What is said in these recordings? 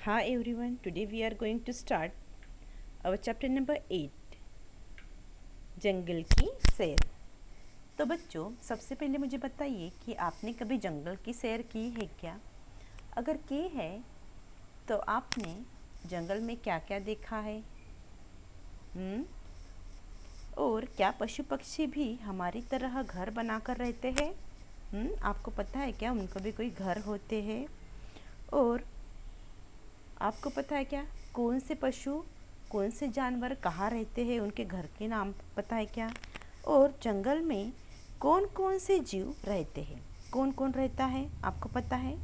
Hi everyone, today we are going to start our chapter number 8 जंगल की सैर। तो बच्चों, सबसे पहले मुझे बताइए कि आपने कभी जंगल की सैर की है क्या? अगर की है तो आपने जंगल में क्या क्या देखा है? और क्या पशु पक्षी भी हमारी तरह घर बनाकर रहते हैं? आपको पता है क्या उनका भी कोई घर होते हैं? और आपको पता है क्या कौन से पशु कौन से जानवर कहाँ रहते हैं, उनके घर के नाम पता है क्या? और जंगल में कौन कौन से जीव रहते हैं, कौन कौन रहता है, आपको पता है?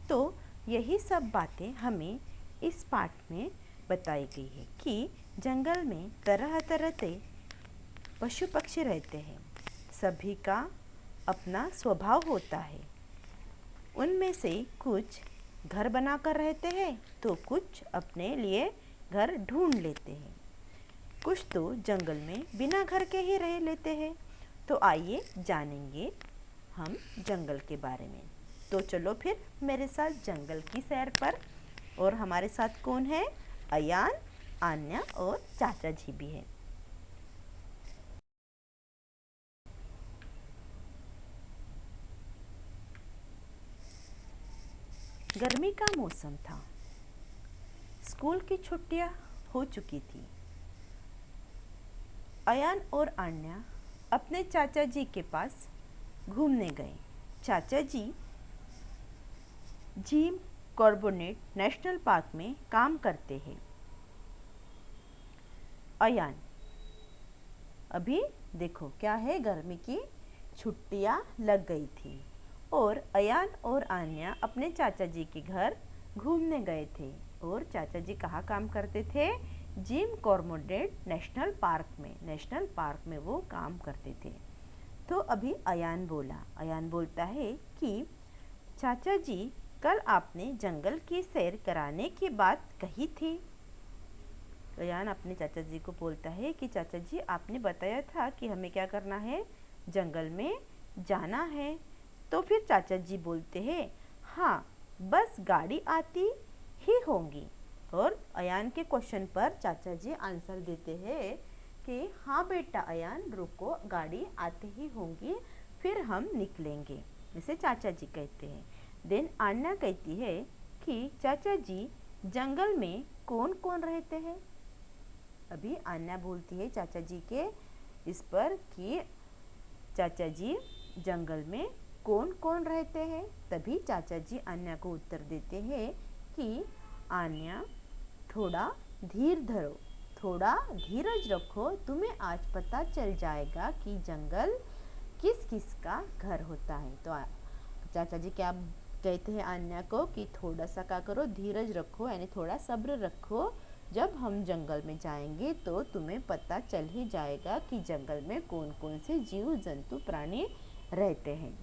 तो यही सब बातें हमें इस पाठ में बताई गई है कि जंगल में तरह तरह के पशु पक्षी रहते हैं। सभी का अपना स्वभाव होता है। उनमें से कुछ घर बनाकर रहते हैं तो कुछ अपने लिए घर ढूंढ लेते हैं। कुछ तो जंगल में बिना घर के ही रह लेते हैं। तो आइए जानेंगे हम जंगल के बारे में। तो चलो फिर मेरे साथ जंगल की सैर पर। और हमारे साथ कौन है? अयान, आन्या और चाचा जी भी है। गर्मी का मौसम था। स्कूल की छुट्टियां हो चुकी थी। अयान और आन्या अपने चाचा जी के पास घूमने गए। चाचा जी जिम कॉर्बोनेट नेशनल पार्क में काम करते हैं। अयान, अभी देखो क्या है, गर्मी की छुट्टियां लग गई थी और अयान और आन्या अपने चाचा जी के घर घूमने गए थे। और चाचा जी कहाँ काम करते थे? जिम कॉर्बोनेट नेशनल पार्क में वो काम करते थे। तो अभी अयान बोलता है कि चाचा जी, कल आपने जंगल की सैर कराने की बात कही थी। अयान अपने चाचा जी को बोलता है कि चाचा जी, आपने बताया था कि हमें क्या करना है, जंगल में जाना है। तो फिर चाचा जी बोलते हैं, हाँ, बस गाड़ी आती ही होंगी। और अयान के क्वेश्चन पर चाचा जी आंसर देते हैं कि हाँ बेटा अयान, रुको, गाड़ी आती ही होंगी, फिर हम निकलेंगे, इसे चाचा जी कहते हैं। देन आन्या कहती है कि चाचा जी, जंगल में कौन कौन रहते हैं? अभी आन्या बोलती है चाचा जी के इस पर कि चाचा जी, जंगल में कौन कौन रहते हैं? तभी चाचा जी आन्या को उत्तर देते हैं कि आन्या, थोड़ा धीर धरो, थोड़ा धीरज रखो, तुम्हें आज पता चल जाएगा कि जंगल किस किस का घर होता है। तो चाचा जी क्या कहते हैं आन्या को कि थोड़ा सा क्या करो, धीरज रखो, यानी थोड़ा सब्र रखो। जब हम जंगल में जाएंगे तो तुम्हें पता चल ही जाएगा कि जंगल में कौन कौन से जीव जंतु प्राणी रहते हैं।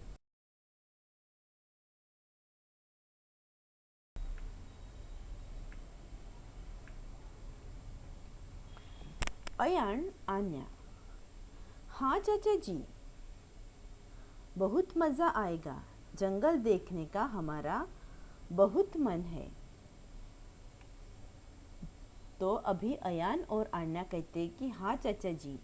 अयान, आन्या, हाँ चाचा जी, बहुत मज़ा आएगा, जंगल देखने का हमारा बहुत मन है। तो अभी अयान और आन्या कहते हैं कि हाँ चाचा जी,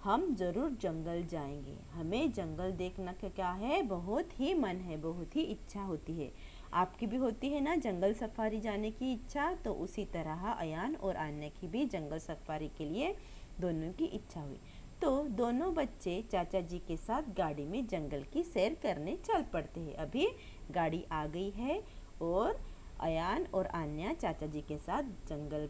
हम ज़रूर जंगल जाएंगे, हमें जंगल देखना का क्या है, बहुत ही मन है, बहुत ही इच्छा होती है। आपकी भी होती है ना जंगल सफारी जाने की इच्छा? तो उसी तरह अयान और आन्या की भी जंगल सफारी के लिए दोनों की इच्छा हुई। तो दोनों बच्चे चाचा जी के साथ गाड़ी में जंगल की सैर करने चल पड़ते हैं। अभी गाड़ी आ गई है और अयान और आन्या चाचा जी के साथ जंगल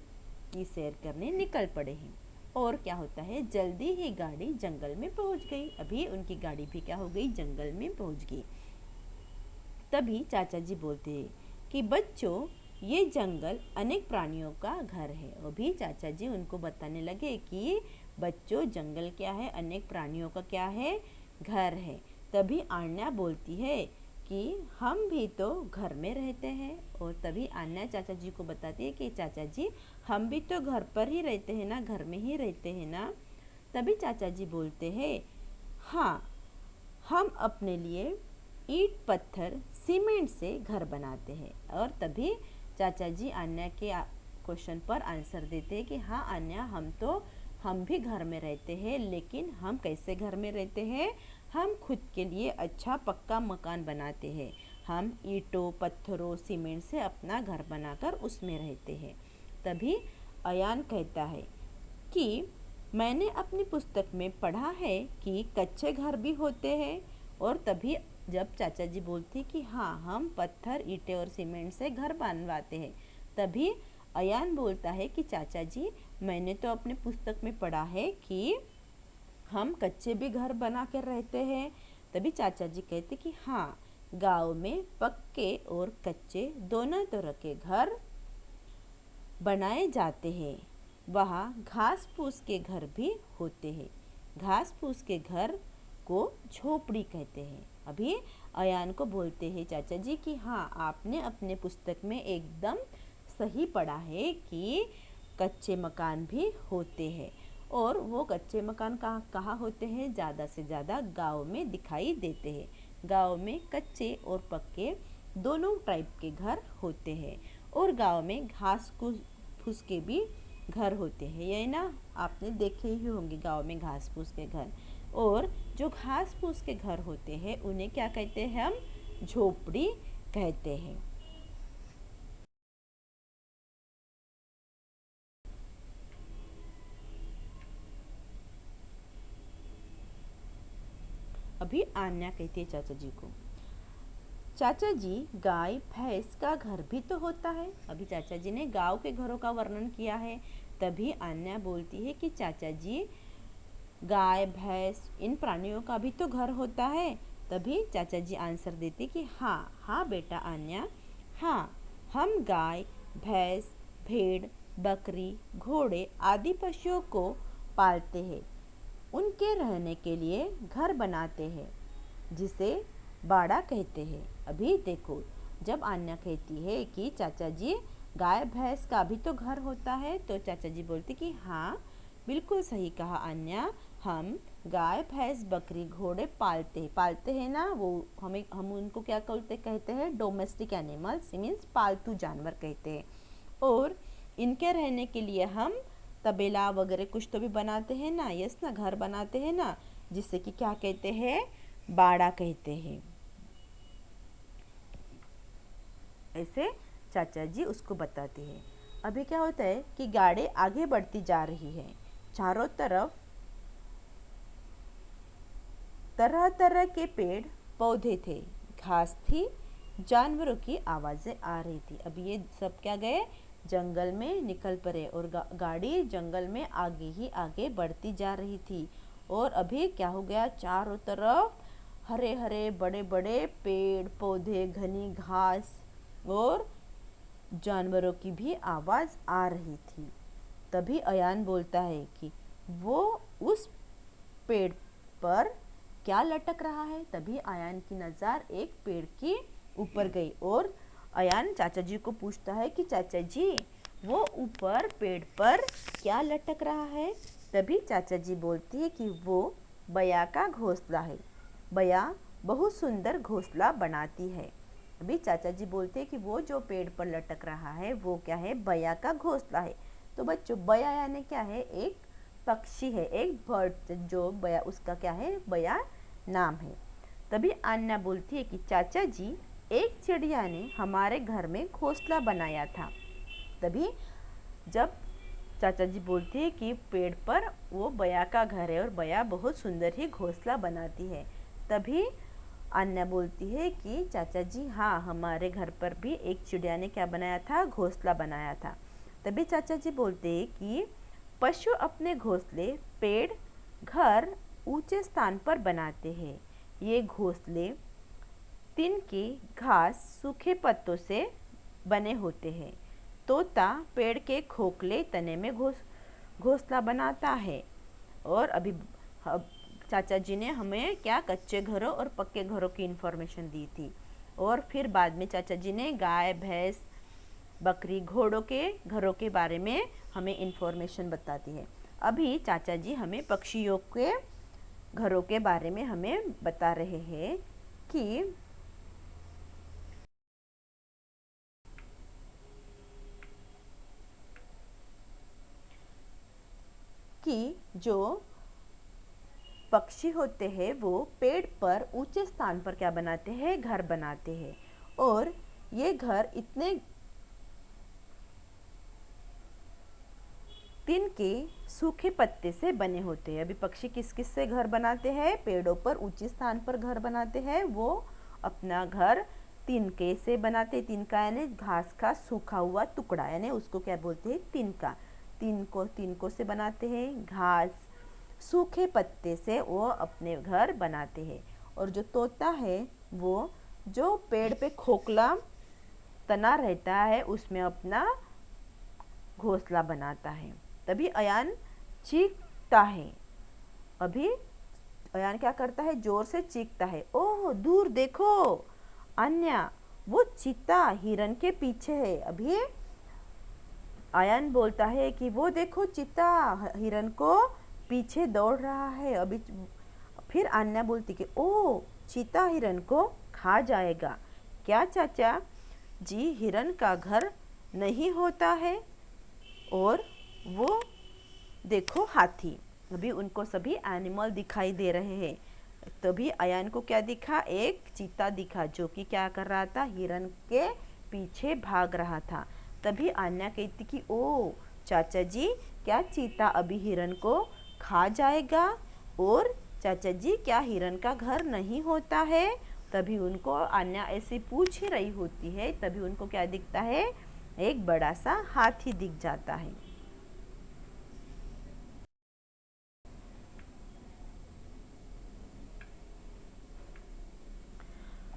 की सैर करने निकल पड़े हैं। और क्या होता है, जल्दी ही गाड़ी जंगल में पहुंच गई। अभी उनकी गाड़ी भी क्या हो गई, जंगल में पहुंच गई। तभी चाचा जी बोलते हैं कि बच्चों, ये जंगल अनेक प्राणियों का घर है। अभी चाचा जी उनको बताने लगे कि बच्चों, जंगल क्या है, अनेक प्राणियों का क्या है, घर है। तभी आन्या बोलती है कि हम भी तो घर में रहते हैं। और तभी आन्या चाचा जी को बताती है कि चाचा जी, हम भी तो घर पर ही रहते हैं ना, घर में ही रहते हैं ना। तभी चाचा जी बोलते हैं, हाँ, हम अपने लिए ईंट पत्थर सीमेंट से घर बनाते हैं। और तभी चाचा जी आन्या के क्वेश्चन पर आंसर देते हैं कि हाँ आन्या, हम भी घर में रहते हैं, लेकिन हम कैसे घर में रहते हैं? हम खुद के लिए अच्छा पक्का मकान बनाते हैं। हम ईंटों, पत्थरों, सीमेंट से अपना घर बनाकर उसमें रहते हैं। तभी अयान कहता है कि मैंने अपनी पुस्तक में पढ़ा है कि कच्चे घर भी होते हैं। और तभी जब चाचा जी बोलते कि हाँ, हम पत्थर, ईंटें और सीमेंट से घर बनवाते हैं, तभी अयान बोलता है कि चाचा जी, मैंने तो अपनी पुस्तक में पढ़ा है कि हम कच्चे भी घर बना कर रहते हैं। तभी चाचा जी कहते कि हाँ, गांव में पक्के और कच्चे दोनों तरह के घर बनाए जाते हैं। वहाँ घास फूस के घर भी होते हैं। घास फूस के घर को झोपड़ी कहते हैं। अभी अयान को बोलते हैं चाचा जी कि हाँ, आपने अपने पुस्तक में एकदम सही पढ़ा है कि कच्चे मकान भी होते हैं। और वो कच्चे मकान कहाँ होते हैं? ज़्यादा से ज़्यादा गांव में दिखाई देते हैं। गांव में कच्चे और पक्के दोनों टाइप के घर होते हैं। और गांव में घास फूस के भी घर होते हैं। यही ना, आपने देखे ही होंगे गांव में घास फूस के घर। और जो घास फूस के घर होते हैं उन्हें क्या कहते हैं? हम झोपड़ी कहते हैं। अभी आन्या कहती है चाचा जी को, चाचा जी, गाय भैंस का घर भी तो होता है। अभी चाचा जी ने गांव के घरों का वर्णन किया है। तभी आन्या बोलती है कि चाचा जी, गाय भैंस इन प्राणियों का भी तो घर होता है। तभी चाचा जी आंसर देते कि हाँ हाँ बेटा आन्या, हाँ, हम गाय, भैंस, भेड़, बकरी, घोड़े आदि पशुओं को पालते हैं। उनके रहने के लिए घर बनाते हैं, जिसे बाड़ा कहते हैं। अभी देखो, जब आन्या कहती है कि चाचा जी, गाय भैंस का भी तो घर होता है, तो चाचा जी बोलते कि हाँ, बिल्कुल सही कहा आन्या, हम गाय भैंस बकरी घोड़े पालते हैं ना। वो हम उनको क्या कहते हैं? डोमेस्टिक एनिमल्स, मीन्स पालतू जानवर कहते हैं। और इनके रहने के लिए हम तबेला वगैरह कुछ तो भी बनाते हैं ना। यस ना, घर बनाते हैं ना, जिससे कि क्या कहते हैं? बाड़ा कहते हैं। ऐसे चाचा जी उसको बताते हैं। अभी क्या होता है कि गाड़ी आगे बढ़ती जा रही है। चारों तरफ तरह तरह के पेड़ पौधे थे, घास थी, जानवरों की आवाज़ें आ रही थी। अब ये सब क्या गए? जंगल में निकल पड़े। और गाड़ी जंगल में आगे ही आगे बढ़ती जा रही थी। और अभी क्या हो गया? चारों तरफ हरे हरे बड़े बड़े पेड़ पौधे, घनी घास और जानवरों की भी आवाज़ आ रही थी। तभी अयान बोलता है कि वो उस पेड़ पर क्या लटक रहा है। तभी अयान की नज़र एक पेड़ के ऊपर गई और अयान चाचा जी को पूछता है कि चाचा जी, वो ऊपर पेड़ पर क्या लटक रहा है। तभी चाचा जी बोलती है कि वो बया का घोंसला है। बया बहुत सुंदर घोंसला बनाती है। अभी चाचा जी बोलते हैं कि वो जो पेड़ पर लटक रहा है वो क्या है? बया का घोंसला है। तो बच्चों, बया यानी क्या है? एक पक्षी है, एक बर्ड, जो बया, उसका क्या है? बया नाम है। तभी अन्ना बोलती है कि चाचा जी, एक चिड़िया ने हमारे घर में घोंसला बनाया था। तभी जब चाचा जी बोलते हैं कि पेड़ पर वो बया का घर है और बया बहुत सुंदर ही घोंसला बनाती है, तभी अन्ना बोलती है कि चाचा जी, हाँ, हमारे घर पर भी एक चिड़िया ने क्या बनाया था? घोंसला बनाया था। तभी चाचा जी बोलते हैं कि पशु अपने घोंसले पेड़, घर ऊंचे स्थान पर बनाते हैं। ये घोंसले तिनके, घास, सूखे पत्तों से बने होते हैं। तोता पेड़ के खोखले तने में घोंसला बनाता है। और अभी चाचा जी ने हमें क्या? कच्चे घरों और पक्के घरों की इन्फॉर्मेशन दी थी। और फिर बाद में चाचा जी ने गाय भैंस बकरी घोड़ों के घरों के बारे में हमें इन्फॉर्मेशन बताती है। अभी चाचा जी हमें पक्षियों के घरों के बारे में हमें बता रहे हैं कि कि जो पक्षी होते हैं वो पेड़ पर ऊंचे स्थान पर क्या बनाते हैं, घर बनाते हैं। और ये घर इतने तिन के सूखे पत्ते से बने होते हैं। अभी पक्षी किस किस से घर बनाते हैं, पेड़ों पर ऊंचे स्थान पर घर बनाते हैं। वो अपना घर तिनके से बनाते। तिनका यानी घास का सूखा हुआ टुकड़ा, यानी उसको क्या बोलते हैं, तिनका। तिनको से बनाते हैं। घास सूखे पत्ते से वो अपने घर बनाते हैं। और जो तोता है वो जो पेड़ पे खोखला तना रहता है उसमें अपना घोंसला बनाता है। तभी अयान चीखता है। अभी अयान क्या करता है, जोर से चीखता है, ओह दूर देखो अन्या, वो चीता हिरन के पीछे है। अभी अयान बोलता है कि वो देखो चीता हिरन को पीछे दौड़ रहा है। अभी फिर अन्या बोलती कि ओ चीता हिरन को खा जाएगा क्या चाचा जी, हिरन का घर नहीं होता है। और वो देखो हाथी। अभी उनको सभी एनिमल दिखाई दे रहे हैं। तभी अयान को क्या दिखा, एक चीता दिखा जो कि क्या कर रहा था, हिरन के पीछे भाग रहा था। तभी अन्या कहती कि ओ चाचा जी, क्या चीता अभी हिरन को खा जाएगा, और चाचा जी क्या हिरन का घर नहीं होता है। तभी उनको अन्या ऐसे पूछ ही रही होती है, तभी उनको क्या दिखता है, एक बड़ा सा हाथी दिख जाता है।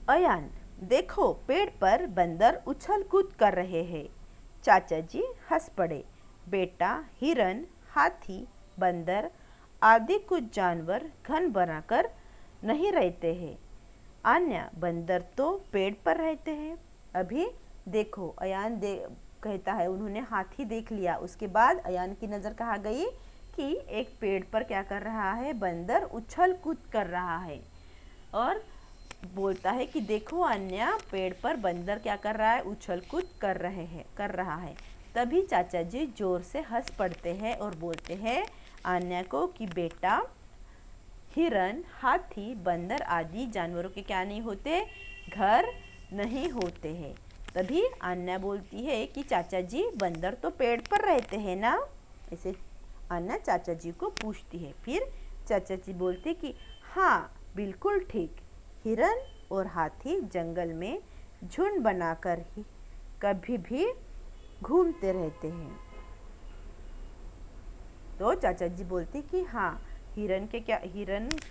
अयान देखो पेड़ पर बंदर उछल कूद कर रहे हैं। चाचा जी हंस पड़े। बेटा हिरन, हाथी, बंदर आदि कुछ जानवर घन बनाकर नहीं रहते हैं। अन्य बंदर तो पेड़ पर रहते हैं। अभी देखो अयान कहता है, उन्होंने हाथी देख लिया। उसके बाद अयान की नज़र कहाँ गई कि एक पेड़ पर क्या कर रहा है, बंदर उछल कूद कर रहा है। और बोलता है कि देखो अन्या, पेड़ पर बंदर क्या कर रहा है, उछल कूद कर रहा है। तभी चाचा जी जोर से हंस पड़ते हैं और बोलते हैं अन्या को कि बेटा हिरन, हाथी, बंदर आदि जानवरों के क्या नहीं होते, घर नहीं होते हैं। तभी अन्या बोलती है कि चाचा जी बंदर तो पेड़ पर रहते हैं ना। ऐसे अन्या चाचा जी को पूछती है। फिर चाचा जी बोलते कि हाँ बिल्कुल ठीक, हिरन और हाथी जंगल में झुंड बनाकर ही कभी भी घूमते रहते हैं। तो चाचा जी बोलते कि हाँ, हिरन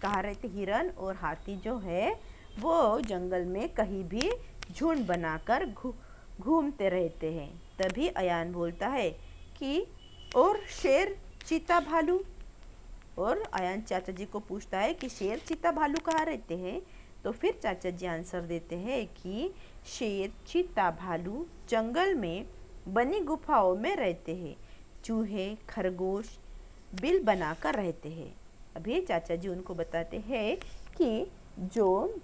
कहाँ रहते, हिरन और हाथी जो है वो जंगल में कहीं भी झुंड बनाकर घूमते रहते हैं। तभी अयान बोलता है कि और शेर, चीता, भालू। और अयान चाचा जी को पूछता है कि शेर, चीता, भालू कहाँ रहते हैं। तो फिर चाचा जी आंसर देते हैं कि शेर, चीता, भालू जंगल में बनी गुफाओं में रहते हैं। चूहे, खरगोश बिल बनाकर रहते हैं। अभी चाचा जी उनको बताते हैं कि जो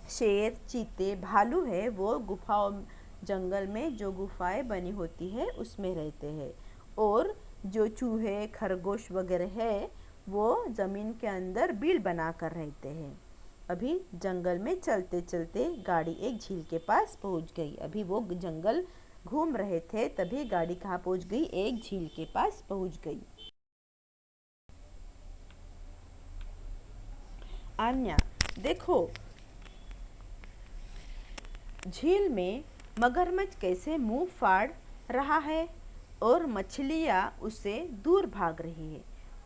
शेर, चीते, भालू है वो गुफाओं, जंगल में जो गुफाएं बनी होती है उसमें रहते हैं। और जो चूहे, खरगोश वगैरह है वो ज़मीन के अंदर बिल बनाकर रहते हैं। अभी जंगल में चलते चलते गाड़ी एक झील के पास पहुंच गई। अभी वो जंगल घूम रहे थे, तभी गाड़ी कहाँ पहुंच गई, एक झील के पास पहुंच गई। आन्या देखो झील में मगरमच्छ कैसे मुंह फाड़ रहा है और मछलियाँ उससे दूर भाग रही है।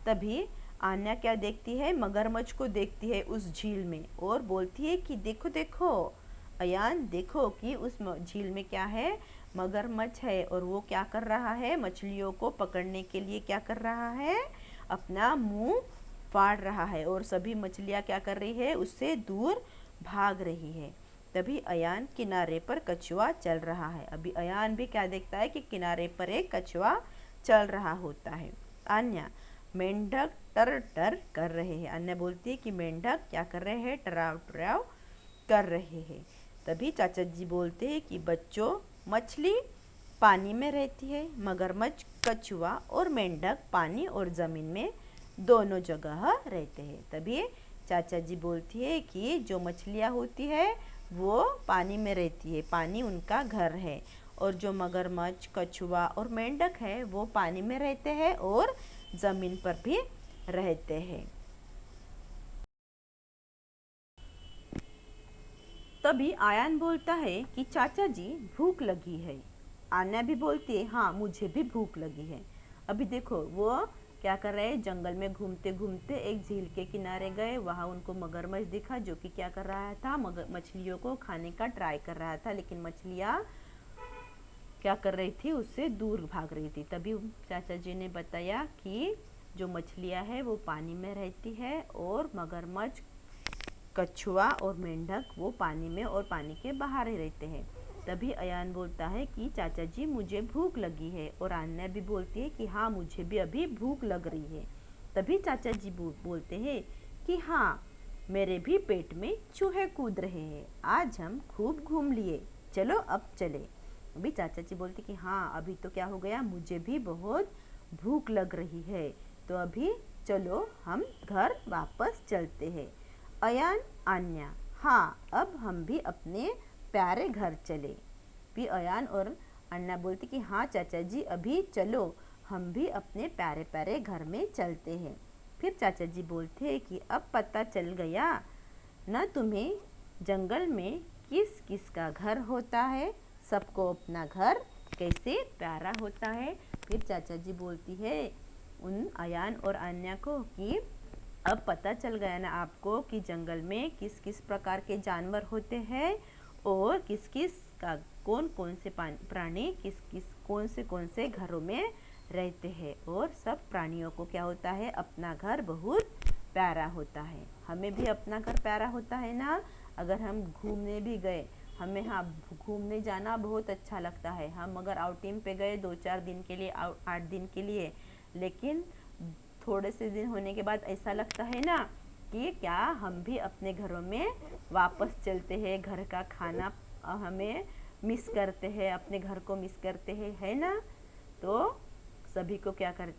तभी आन्या क्या देखती है, मगरमच्छ को देखती है उस झील में और बोलती है कि देखो देखो अयान, देखो कि उस झील में क्या है, मगरमच्छ है। और वो क्या कर रहा है, मछलियों को पकड़ने के लिए क्या कर रहा है, अपना मुंह फाड़ रहा है। और सभी मछलियाँ क्या कर रही है, उससे दूर भाग रही है। तभी अयान किनारे पर कछुआ चल रहा है। अभी अयान भी क्या देखता है कि किनारे पर एक कछुआ चल रहा होता है। अन्या मेंढक टर टर कर रहे हैं। अन्या बोलती है कि मेंढक क्या कर रहे हैं, टराव टराव कर रहे हैं। तभी चाचा जी बोलते हैं कि बच्चों, मछली पानी में रहती है, मगरमच्छ, कछुआ और मेंढक पानी और ज़मीन में दोनों जगह रहते हैं। तभी चाचा जी बोलती है कि जो मछलियाँ होती है वो पानी में रहती है, पानी उनका घर है, और जो मगरमच्छ, कछुआ और मेंढक है वो पानी में रहते हैं और ज़मीन पर भी रहते हैं। तभी आयान बोलता है कि चाचा जी भूख लगी है। आन्या भी बोलती है हाँ मुझे भी भूख लगी है। अभी देखो वो क्या कर रहे हैं, जंगल में घूमते घूमते एक झील के किनारे गए। वहाँ उनको मगरमच्छ दिखा जो कि क्या कर रहा था, मगर मछलियों को खाने का ट्राई कर रहा था, लेकिन मछलियाँ क्या कर रही थी, उससे दूर भाग रही थी। तभी चाचा जी ने बताया कि जो मछलियाँ है वो पानी में रहती है और मगरमच्छ, कछुआ और मेंढक वो पानी में और पानी के बाहर ही रहते हैं। तभी अयान बोलता है कि चाचा जी मुझे भूख लगी है, और आन्या भी बोलती है कि हाँ मुझे भी अभी भूख लग रही है। तभी चाचा जी बोलते हैं कि हाँ मेरे भी पेट में चूहे कूद रहे हैं, आज हम खूब घूम लिए, चलो अब चले। अभी चाचा जी बोलते कि हाँ अभी तो क्या हो गया, मुझे भी बहुत भूख लग रही है, तो अभी चलो हम घर वापस चलते हैं। अयान, आन्या, हाँ अब हम भी अपने प्यारे घर चले। भी अयान और अन्ना बोलते कि हाँ चाचा जी अभी चलो, हम भी अपने प्यारे प्यारे घर में चलते हैं। फिर चाचा जी बोलते हैं कि अब पता चल गया न तुम्हें जंगल में किस किस का घर होता है, सबको अपना घर कैसे प्यारा होता है। फिर चाचा जी बोलती है उन अयान और अन्या को कि अब पता चल गया ना आपको कि जंगल में किस किस प्रकार के जानवर होते हैं, और किस किस का कौन कौन से प्राणी किस किस कौन से घरों में रहते हैं। और सब प्राणियों को क्या होता है, अपना घर बहुत प्यारा होता है। हमें भी अपना घर प्यारा होता है ना। अगर हम घूमने भी गए, हमें हाँ घूमने जाना बहुत अच्छा लगता है। हम अगर आउटिंग पे गए 2-4 दिन के लिए, 8 दिन के लिए, लेकिन थोड़े से दिन होने के बाद ऐसा लगता है ना कि क्या हम भी अपने घरों में वापस चलते हैं, घर का खाना हमें मिस करते हैं, अपने घर को मिस करते हैं, है ना। तो सभी को क्या कर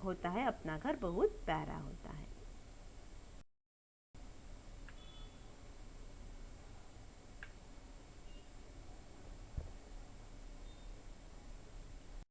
होता है, अपना घर बहुत प्यारा होता है।